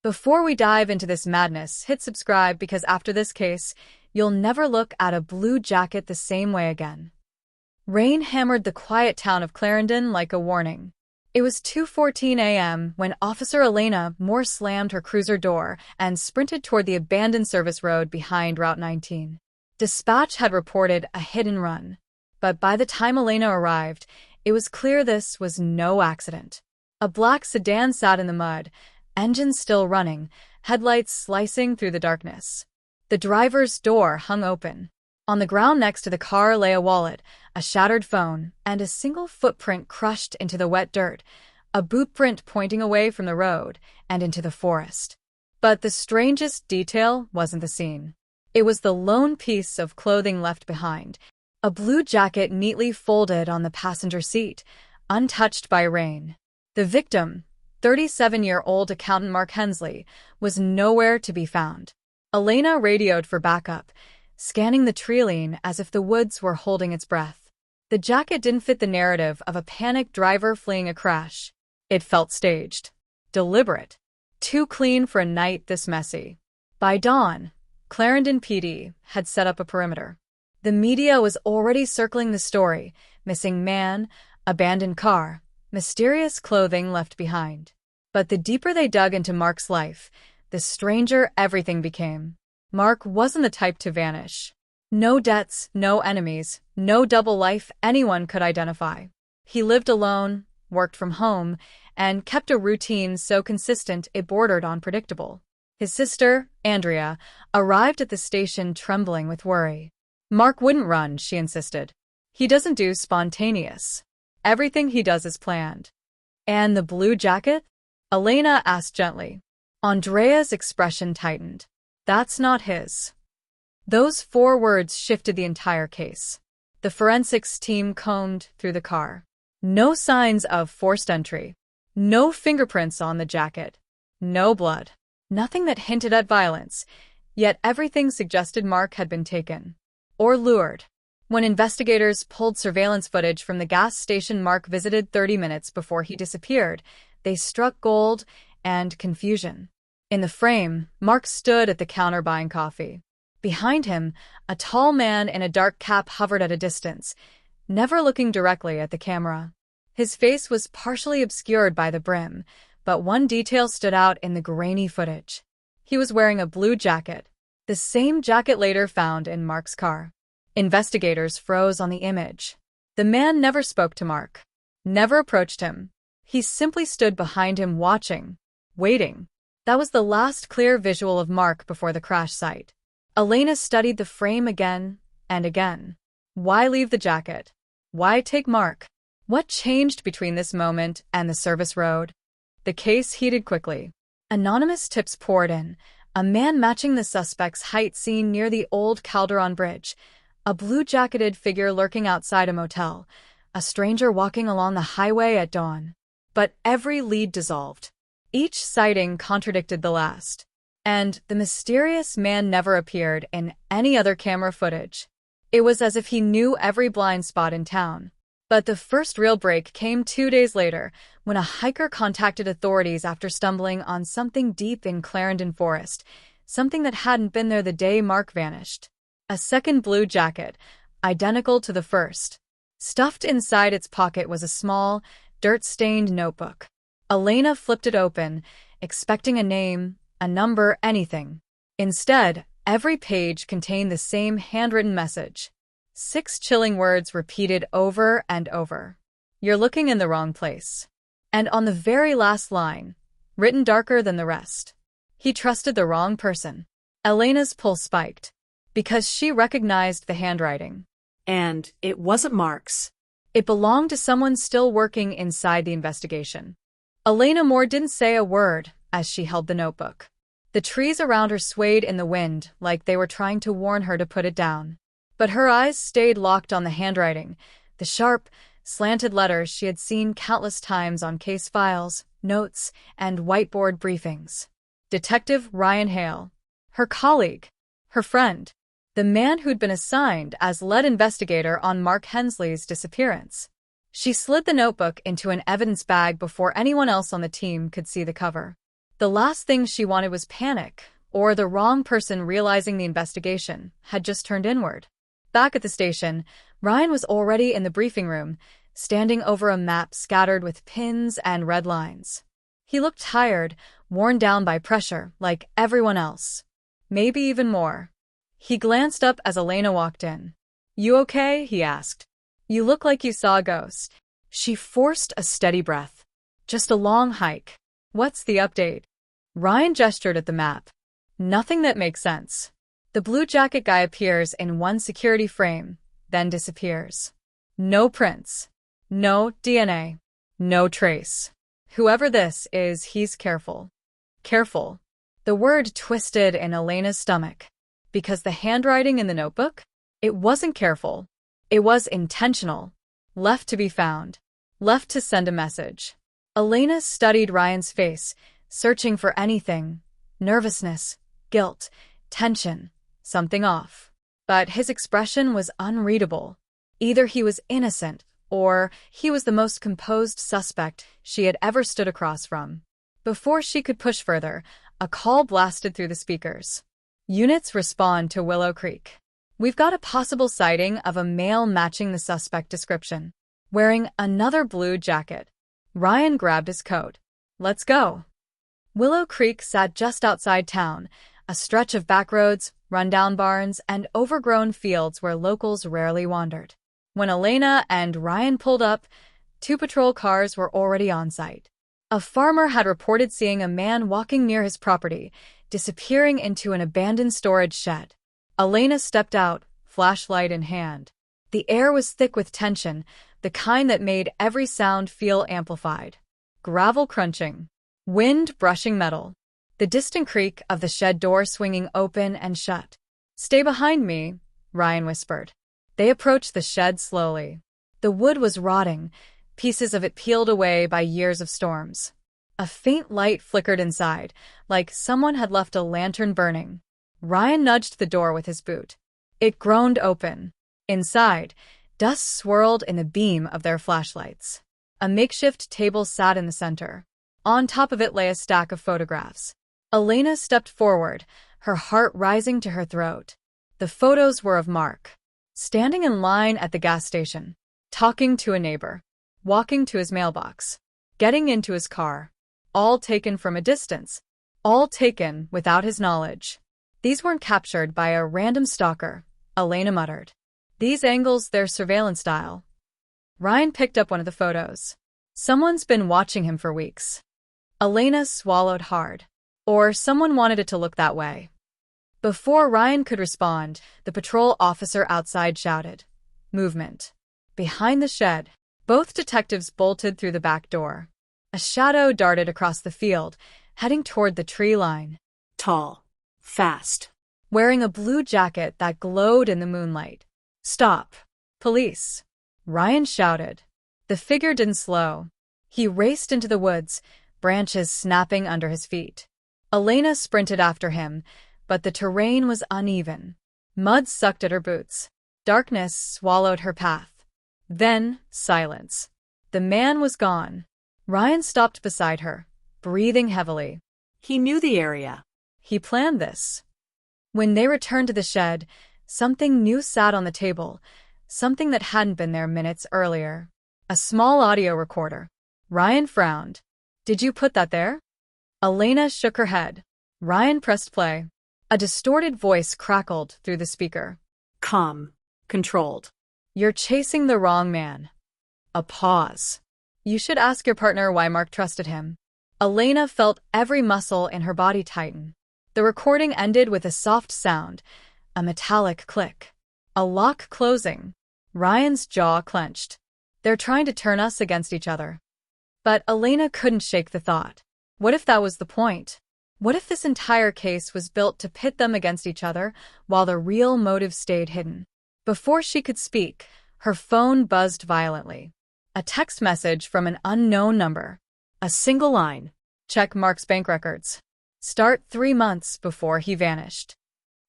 Before we dive into this madness, hit subscribe because after this case, you'll never look at a blue jacket the same way again. Rain hammered the quiet town of Clarendon like a warning. It was 2:14 a.m. when Officer Elena Moore slammed her cruiser door and sprinted toward the abandoned service road behind Route 19. Dispatch had reported a hit-and-run, but by the time Elena arrived, it was clear this was no accident. A black sedan sat in the mud, engine still running, headlights slicing through the darkness. The driver's door hung open. On the ground next to the car lay a wallet, a shattered phone, and a single footprint crushed into the wet dirt, a boot print pointing away from the road and into the forest. But the strangest detail wasn't the scene. It was the lone piece of clothing left behind, a blue jacket neatly folded on the passenger seat, untouched by rain. The victim, 37-year-old accountant Mark Hensley, was nowhere to be found. Elena radioed for backup, scanning the treeline as if the woods were holding its breath. The jacket didn't fit the narrative of a panicked driver fleeing a crash. It felt staged, deliberate, too clean for a night this messy. By dawn, Clarendon PD had set up a perimeter. The media was already circling the story: missing man, abandoned car, mysterious clothing left behind. But the deeper they dug into Mark's life, the stranger everything became. Mark wasn't the type to vanish. No debts, no enemies, no double life anyone could identify. He lived alone, worked from home, and kept a routine so consistent it bordered on predictable. His sister, Andrea, arrived at the station trembling with worry. Mark wouldn't run, she insisted. He doesn't do spontaneous. Everything he does is planned. And the blue jacket? Elena asked gently. Andrea's expression tightened. That's not his. Those 4 words shifted the entire case. The forensics team combed through the car. No signs of forced entry. No fingerprints on the jacket. No blood. Nothing that hinted at violence, yet everything suggested Mark had been taken. Or lured. When investigators pulled surveillance footage from the gas station Mark visited 30 minutes before he disappeared, they struck gold and confusion. In the frame, Mark stood at the counter buying coffee. Behind him, a tall man in a dark cap hovered at a distance, never looking directly at the camera. His face was partially obscured by the brim, but one detail stood out in the grainy footage. He was wearing a blue jacket, the same jacket later found in Mark's car. Investigators froze on the image. The man never spoke to Mark, never approached him. He simply stood behind him watching, waiting. That was the last clear visual of Mark before the crash site. Elena studied the frame again and again. Why leave the jacket? Why take Mark? What changed between this moment and the service road? The case heated quickly. Anonymous tips poured in. A man matching the suspect's height seen near the old Calderon Bridge. A blue-jacketed figure lurking outside a motel. A stranger walking along the highway at dawn. But every lead dissolved. Each sighting contradicted the last. And the mysterious man never appeared in any other camera footage. It was as if he knew every blind spot in town. But the first real break came 2 days later, when a hiker contacted authorities after stumbling on something deep in Clarendon Forest, something that hadn't been there the day Mark vanished. A second blue jacket, identical to the first. Stuffed inside its pocket was a small, dirt-stained notebook. Elena flipped it open, expecting a name, a number, anything. Instead, every page contained the same handwritten message. 6 chilling words repeated over and over. You're looking in the wrong place. And on the very last line, written darker than the rest, he trusted the wrong person. Elena's pulse spiked, because she recognized the handwriting. And it wasn't Mark's. It belonged to someone still working inside the investigation. Elena Moore didn't say a word as she held the notebook. The trees around her swayed in the wind like they were trying to warn her to put it down. But her eyes stayed locked on the handwriting, the sharp, slanted letters she had seen countless times on case files, notes, and whiteboard briefings. Detective Ryan Hale. Her colleague. Her friend. The man who'd been assigned as lead investigator on Mark Hensley's disappearance. She slid the notebook into an evidence bag before anyone else on the team could see the cover. The last thing she wanted was panic, or the wrong person realizing the investigation had just turned inward. Back at the station, Ryan was already in the briefing room, standing over a map scattered with pins and red lines. He looked tired, worn down by pressure, like everyone else. Maybe even more. He glanced up as Elena walked in. "You okay?" he asked. "You look like you saw a ghost." She forced a steady breath. "Just a long hike. What's the update?" Ryan gestured at the map. "Nothing that makes sense." The blue jacket guy appears in one security frame, then disappears. No prints. No DNA. No trace. Whoever this is, he's careful. Careful. The word twisted in Elena's stomach. Because the handwriting in the notebook? It wasn't careful. It was intentional. Left to be found. Left to send a message. Elena studied Ryan's face, searching for anything. Nervousness, guilt, tension, something off. But his expression was unreadable. Either he was innocent, or he was the most composed suspect she had ever stood across from. Before she could push further, a call blasted through the speakers. "Units respond to Willow Creek. We've got a possible sighting of a male matching the suspect description, wearing another blue jacket." Ryan grabbed his coat. "Let's go." Willow Creek sat just outside town, a stretch of back roads, rundown barns, and overgrown fields where locals rarely wandered. When Elena and Ryan pulled up, 2 patrol cars were already on site. A farmer had reported seeing a man walking near his property, disappearing into an abandoned storage shed. Elena stepped out, flashlight in hand. The air was thick with tension, the kind that made every sound feel amplified. Gravel crunching. Wind brushing metal. The distant creak of the shed door swinging open and shut. "Stay behind me," Ryan whispered. They approached the shed slowly. The wood was rotting, pieces of it peeled away by years of storms. A faint light flickered inside, like someone had left a lantern burning. Ryan nudged the door with his boot. It groaned open. Inside, dust swirled in the beam of their flashlights. A makeshift table sat in the center. On top of it lay a stack of photographs. Elena stepped forward, her heart rising to her throat. The photos were of Mark, standing in line at the gas station, talking to a neighbor, walking to his mailbox, getting into his car. All taken from a distance. All taken without his knowledge. "These weren't captured by a random stalker," Elena muttered. "These angles, they're surveillance style." Ryan picked up one of the photos. "Someone's been watching him for weeks." Elena swallowed hard. Or someone wanted it to look that way. Before Ryan could respond, the patrol officer outside shouted, "Movement." Behind the shed, both detectives bolted through the back door. A shadow darted across the field, heading toward the tree line. Tall. Fast. Wearing a blue jacket that glowed in the moonlight. "Stop. Police." Ryan shouted. The figure didn't slow. He raced into the woods, branches snapping under his feet. Elena sprinted after him, but the terrain was uneven. Mud sucked at her boots. Darkness swallowed her path. Then, silence. The man was gone. Ryan stopped beside her, breathing heavily. He knew the area. He planned this. When they returned to the shed, something new sat on the table, something that hadn't been there minutes earlier. A small audio recorder. Ryan frowned. "Did you put that there?" Elena shook her head. Ryan pressed play. A distorted voice crackled through the speaker. Calm. Controlled. "You're chasing the wrong man." A pause. "You should ask your partner why Mark trusted him." Elena felt every muscle in her body tighten. The recording ended with a soft sound, a metallic click. A lock closing. Ryan's jaw clenched. "They're trying to turn us against each other." But Elena couldn't shake the thought. What if that was the point? What if this entire case was built to pit them against each other while the real motive stayed hidden? Before she could speak, her phone buzzed violently. A text message from an unknown number. A single line. "Check Mark's bank records. Start 3 months before he vanished."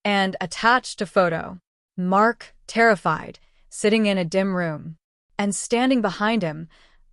And attached a photo. Mark, terrified, sitting in a dim room. And standing behind him,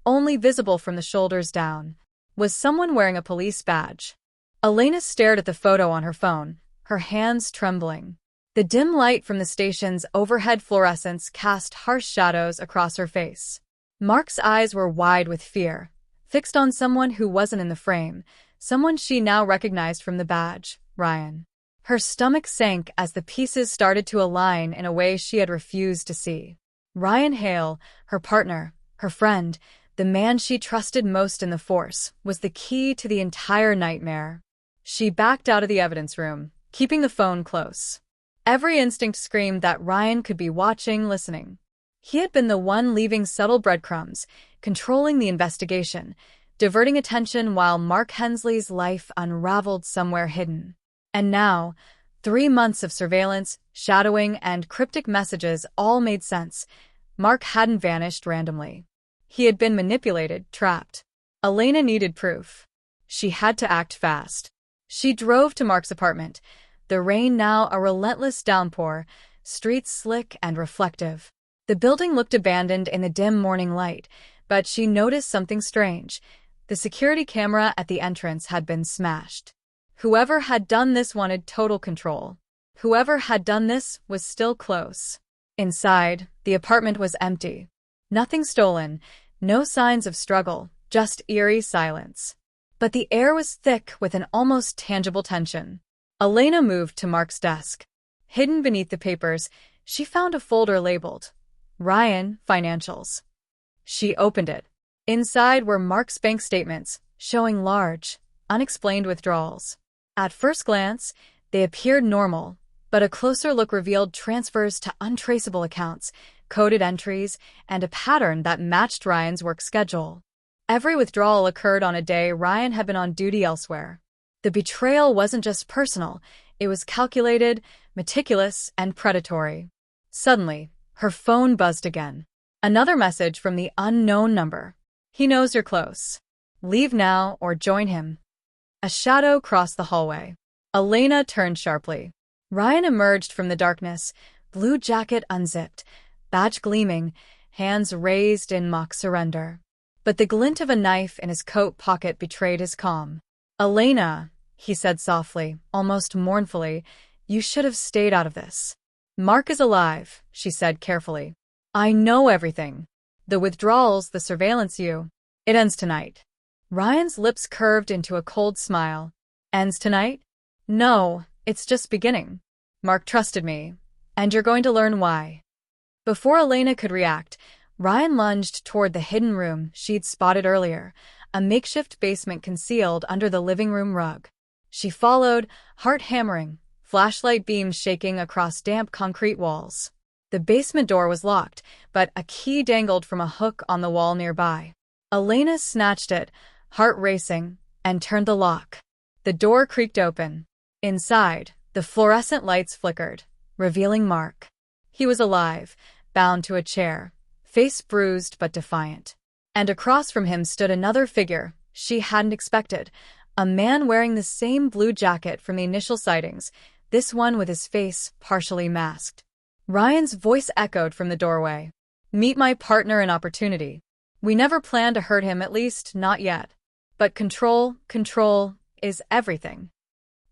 only visible from the shoulders down, was someone wearing a police badge. Elena stared at the photo on her phone, her hands trembling. The dim light from the station's overhead fluorescence cast harsh shadows across her face. Mark's eyes were wide with fear, fixed on someone who wasn't in the frame, someone she now recognized from the badge, Ryan. Her stomach sank as the pieces started to align in a way she had refused to see. Ryan Hale, her partner, her friend, the man she trusted most in the force, was the key to the entire nightmare. She backed out of the evidence room, keeping the phone close. Every instinct screamed that Ryan could be watching, listening. He had been the one leaving subtle breadcrumbs, controlling the investigation, diverting attention while Mark Hensley's life unraveled somewhere hidden. And now, 3 months of surveillance, shadowing, and cryptic messages all made sense. Mark hadn't vanished randomly. He had been manipulated, trapped. Elena needed proof. She had to act fast. She drove to Mark's apartment, the rain now a relentless downpour, streets slick and reflective. The building looked abandoned in the dim morning light, but she noticed something strange. The security camera at the entrance had been smashed. Whoever had done this wanted total control. Whoever had done this was still close. Inside, the apartment was empty. Nothing stolen, no signs of struggle, just eerie silence. But the air was thick with an almost tangible tension. Elena moved to Mark's desk. Hidden beneath the papers, she found a folder labeled Ryan Financials. She opened it. Inside were Mark's bank statements, showing large, unexplained withdrawals. At first glance, they appeared normal, but a closer look revealed transfers to untraceable accounts, coded entries, and a pattern that matched Ryan's work schedule. Every withdrawal occurred on a day Ryan had been on duty elsewhere. The betrayal wasn't just personal, it was calculated, meticulous, and predatory. Suddenly, her phone buzzed again. Another message from the unknown number. He knows you're close. Leave now or join him. A shadow crossed the hallway. Elena turned sharply. Ryan emerged from the darkness, blue jacket unzipped, badge gleaming, hands raised in mock surrender. But the glint of a knife in his coat pocket betrayed his calm. Elena, he said softly, almost mournfully, you should have stayed out of this. Mark is alive, she said carefully. I know everything. The withdrawals, the surveillance it ends tonight. Ryan's lips curved into a cold smile. Ends tonight? No, it's just beginning. Mark trusted me, and you're going to learn why. Before Elena could react, Ryan lunged toward the hidden room she'd spotted earlier, a makeshift basement concealed under the living room rug. She followed, heart hammering, flashlight beams shaking across damp concrete walls. The basement door was locked, but a key dangled from a hook on the wall nearby. Elena snatched it, heart racing, and turned the lock. The door creaked open. Inside, the fluorescent lights flickered, revealing Mark. He was alive, bound to a chair, face bruised but defiant. And across from him stood another figure she hadn't expected, a man wearing the same blue jacket from the initial sightings, this one with his face partially masked. Ryan's voice echoed from the doorway. Meet my partner in opportunity. We never planned to hurt him, at least not yet. But control is everything.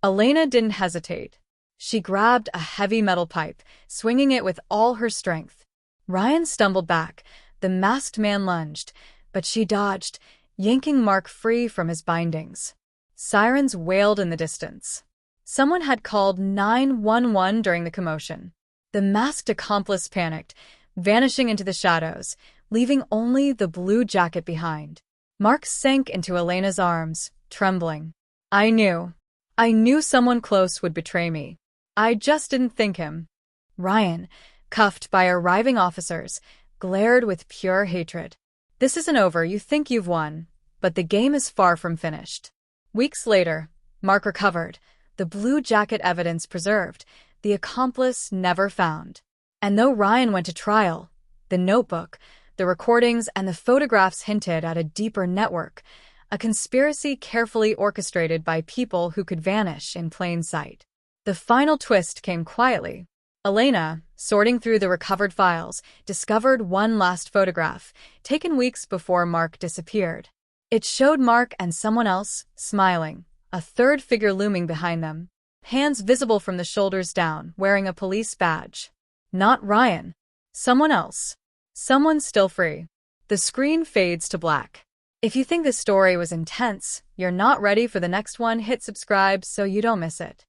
Elena didn't hesitate. She grabbed a heavy metal pipe, swinging it with all her strength. Ryan stumbled back. The masked man lunged, but she dodged, yanking Mark free from his bindings. Sirens wailed in the distance. Someone had called 911 during the commotion. The masked accomplice panicked, vanishing into the shadows, leaving only the blue jacket behind. Mark sank into Elena's arms, trembling. I knew someone close would betray me. I just didn't think him. Ryan, cuffed by arriving officers, glared with pure hatred. This isn't over, you think you've won, but the game is far from finished. Weeks later, Mark recovered, the blue jacket evidence preserved, the accomplice never found. And though Ryan went to trial, the notebook, the recordings, and the photographs hinted at a deeper network, a conspiracy carefully orchestrated by people who could vanish in plain sight. The final twist came quietly. Elena, sorting through the recovered files, discovered one last photograph, taken weeks before Mark disappeared. It showed Mark and someone else, smiling, A third figure looming behind them, hands visible from the shoulders down, wearing a police badge. Not Ryan. Someone else. Someone still free. The screen fades to black. If you think this story was intense, you're not ready for the next one, hit subscribe so you don't miss it.